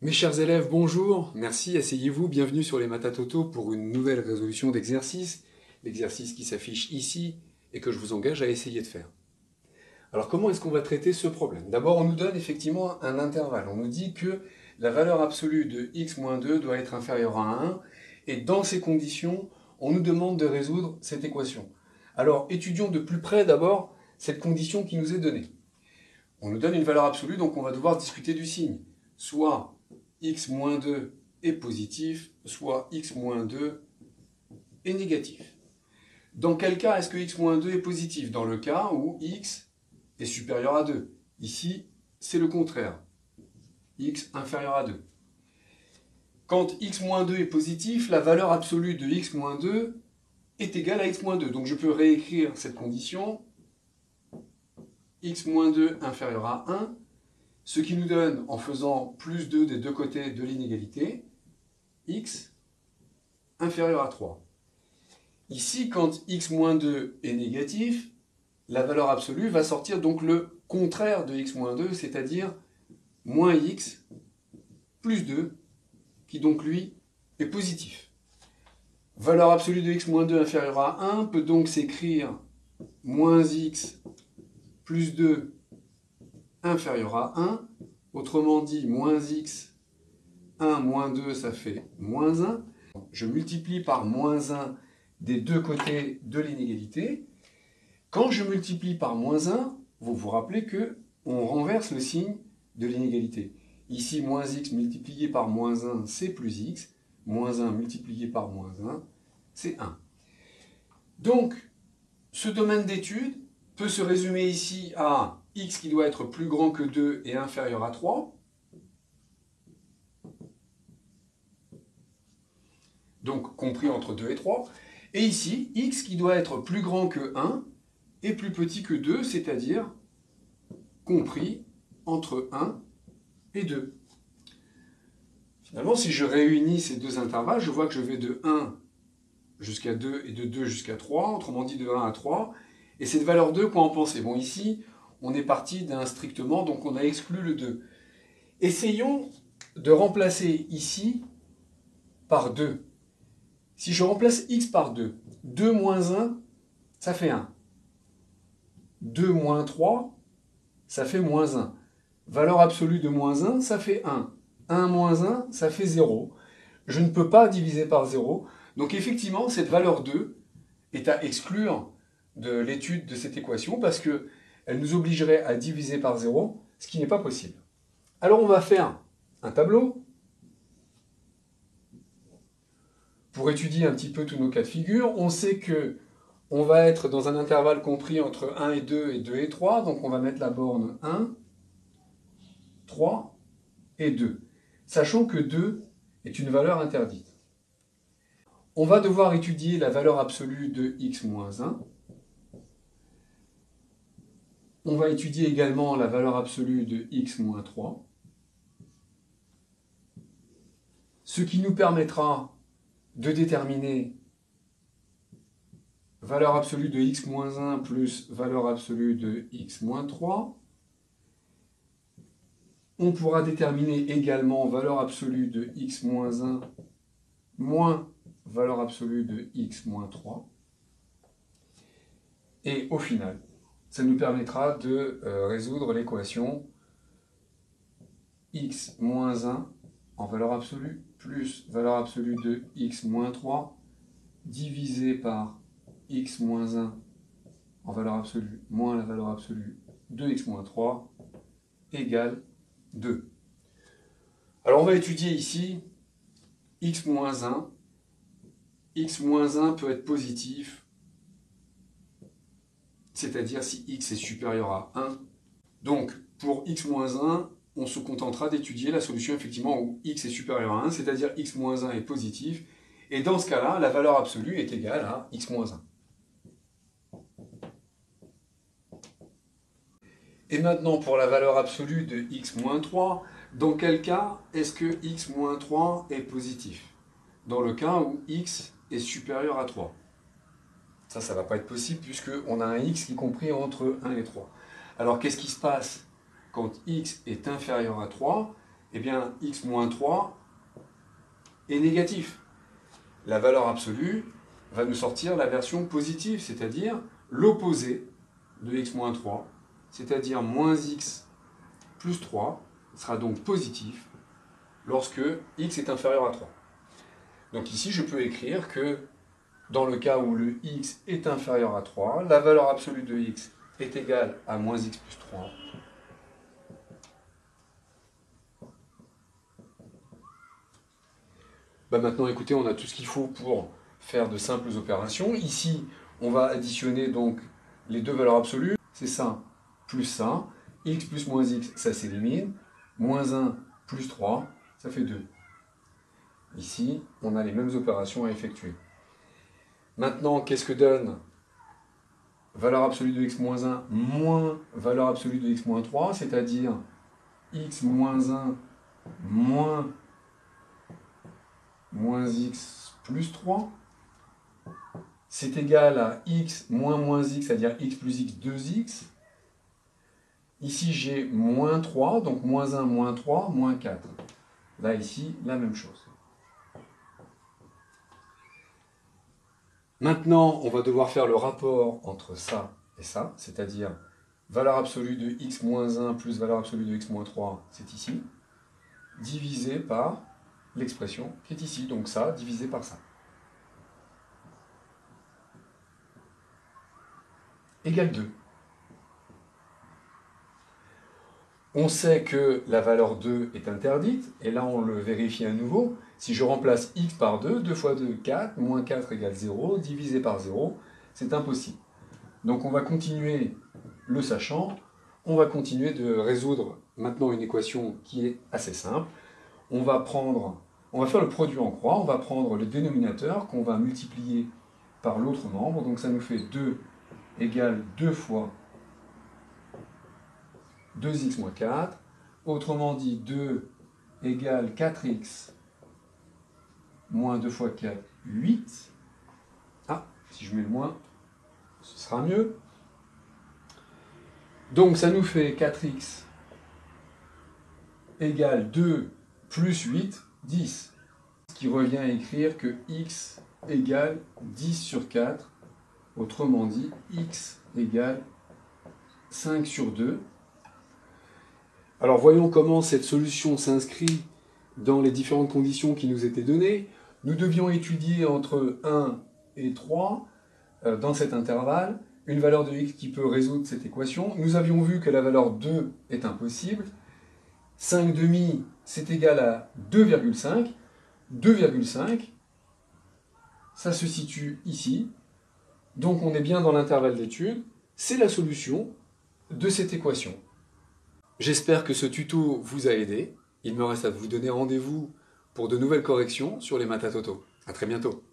Mes chers élèves, bonjour, merci, asseyez-vous, bienvenue sur les Matatoto pour une nouvelle résolution d'exercice, l'exercice qui s'affiche ici et que je vous engage à essayer de faire. Alors comment est-ce qu'on va traiter ce problème? D'abord, on nous donne effectivement un intervalle, on nous dit que la valeur absolue de x-2 doit être inférieure à 1, et dans ces conditions, on nous demande de résoudre cette équation. Alors étudions de plus près d'abord cette condition qui nous est donnée. On nous donne une valeur absolue, donc on va devoir discuter du signe. Soit x-2 est positif, soit x-2 est négatif. Dans quel cas est-ce que x-2 est positif? Dans le cas où x est supérieur à 2. Ici, c'est le contraire. X inférieur à 2. Quand x-2 est positif, la valeur absolue de x-2 est égale à x-2. Donc je peux réécrire cette condition. x-2 inférieur à 1, ce qui nous donne, en faisant plus 2 des deux côtés de l'inégalité, x inférieur à 3. Ici, quand x-2 est négatif, la valeur absolue va sortir donc le contraire de x-2, c'est-à-dire moins x plus 2, qui donc lui est positif. Valeur absolue de x-2 inférieure à 1 peut donc s'écrire moins x plus 2 inférieur à 1. Autrement dit, moins x, 1 moins 2, ça fait moins 1. Je multiplie par moins 1 des deux côtés de l'inégalité. Quand je multiplie par moins 1, vous vous rappelez qu'on renverse le signe de l'inégalité. Ici, moins x multiplié par moins 1, c'est plus x. Moins 1 multiplié par moins 1, c'est 1. Donc, ce domaine d'étude peut se résumer ici à x qui doit être plus grand que 2 et inférieur à 3. Donc compris entre 2 et 3. Et ici, x qui doit être plus grand que 1 et plus petit que 2, c'est-à-dire compris entre 1 et 2. Finalement, si je réunis ces deux intervalles, je vois que je vais de 1 jusqu'à 2 et de 2 jusqu'à 3, autrement dit de 1 à 3. Et cette valeur 2, quoi en penser? Bon, ici, on est parti d'un strictement, donc on a exclu le 2. Essayons de remplacer ici par 2. Si je remplace x par 2, 2 moins 1, ça fait 1. 2 moins 3, ça fait moins 1. Valeur absolue de moins 1, ça fait 1. 1 moins 1, ça fait 0. Je ne peux pas diviser par 0. Donc effectivement, cette valeur 2 est à exclure de l'étude de cette équation parce qu'elle nous obligerait à diviser par 0, ce qui n'est pas possible. Alors on va faire un tableau pour étudier un petit peu tous nos cas de figure. On sait que on va être dans un intervalle compris entre 1 et 2 et 2 et 3, donc on va mettre la borne 1, 3 et 2, sachant que 2 est une valeur interdite. On va devoir étudier la valeur absolue de x moins 1. On va étudier également la valeur absolue de x moins 3, ce qui nous permettra de déterminer valeur absolue de x moins 1 plus valeur absolue de x moins 3. On pourra déterminer également valeur absolue de x moins 1 moins valeur absolue de x moins 3. Et au final, ça nous permettra de résoudre l'équation x moins 1 en valeur absolue plus valeur absolue de x moins 3 divisé par x moins 1 en valeur absolue moins la valeur absolue de x moins 3 égale 2. Alors on va étudier ici x moins 1. X moins 1 peut être positif, c'est-à-dire si x est supérieur à 1. Donc pour x moins 1, on se contentera d'étudier la solution effectivement où x est supérieur à 1, c'est-à-dire x moins 1 est positif. Et dans ce cas-là, la valeur absolue est égale à x moins 1. Et maintenant, pour la valeur absolue de x moins 3, dans quel cas est-ce que x moins 3 est positif? Dans le cas où x est supérieur à 3. Ça ne va pas être possible puisqu'on a un x qui est compris entre 1 et 3. Alors, qu'est-ce qui se passe quand x est inférieur à 3? eh bien x moins 3 est négatif. La valeur absolue va nous sortir la version positive, c'est-à-dire l'opposé de x moins 3, c'est-à-dire moins x plus 3, sera donc positif lorsque x est inférieur à 3. Donc ici, je peux écrire que dans le cas où le x est inférieur à 3, la valeur absolue de x est égale à moins x plus 3. Maintenant, écoutez, on a tout ce qu'il faut pour faire de simples opérations. Ici, on va additionner donc les deux valeurs absolues. C'est ça plus ça. X plus moins x, ça s'élimine. Moins 1 plus 3, ça fait 2. Ici, on a les mêmes opérations à effectuer. Maintenant, qu'est-ce que donne valeur absolue de x moins 1 moins valeur absolue de x moins 3, c'est-à-dire x moins 1 moins x plus 3, c'est égal à x moins x, c'est-à-dire x plus x, 2x. Ici, j'ai moins 3, donc moins 1, moins 3, moins 4. Là, ici, la même chose. Maintenant, on va devoir faire le rapport entre ça et ça, c'est-à-dire valeur absolue de x moins 1 plus valeur absolue de x moins 3, c'est ici, divisé par l'expression qui est ici, donc ça divisé par ça. Égale 2. On sait que la valeur 2 est interdite, et là on le vérifie à nouveau. Si je remplace x par 2, 2 fois 2, 4, moins 4 égale 0, divisé par 0, c'est impossible. Donc on va continuer le sachant, on va continuer de résoudre maintenant une équation qui est assez simple. On va faire le produit en croix, on va prendre le dénominateur qu'on va multiplier par l'autre membre, donc ça nous fait 2 égale 2 fois 2x moins 4, autrement dit 2 égale 4x moins 2 fois 4, 8. Ah, si je mets le moins, ce sera mieux. Donc ça nous fait 4x égale 2 plus 8, 10. Ce qui revient à écrire que x égale 10 sur 4, autrement dit x égale 5 sur 2. Alors voyons comment cette solution s'inscrit dans les différentes conditions qui nous étaient données. Nous devions étudier entre 1 et 3, dans cet intervalle, une valeur de x qui peut résoudre cette équation. Nous avions vu que la valeur 2 est impossible. 5 demi, c'est égal à 2,5. 2,5, ça se situe ici. Donc on est bien dans l'intervalle d'étude. C'est la solution de cette équation. J'espère que ce tuto vous a aidé. Il me reste à vous donner rendez-vous pour de nouvelles corrections sur les maths à Toto. À très bientôt.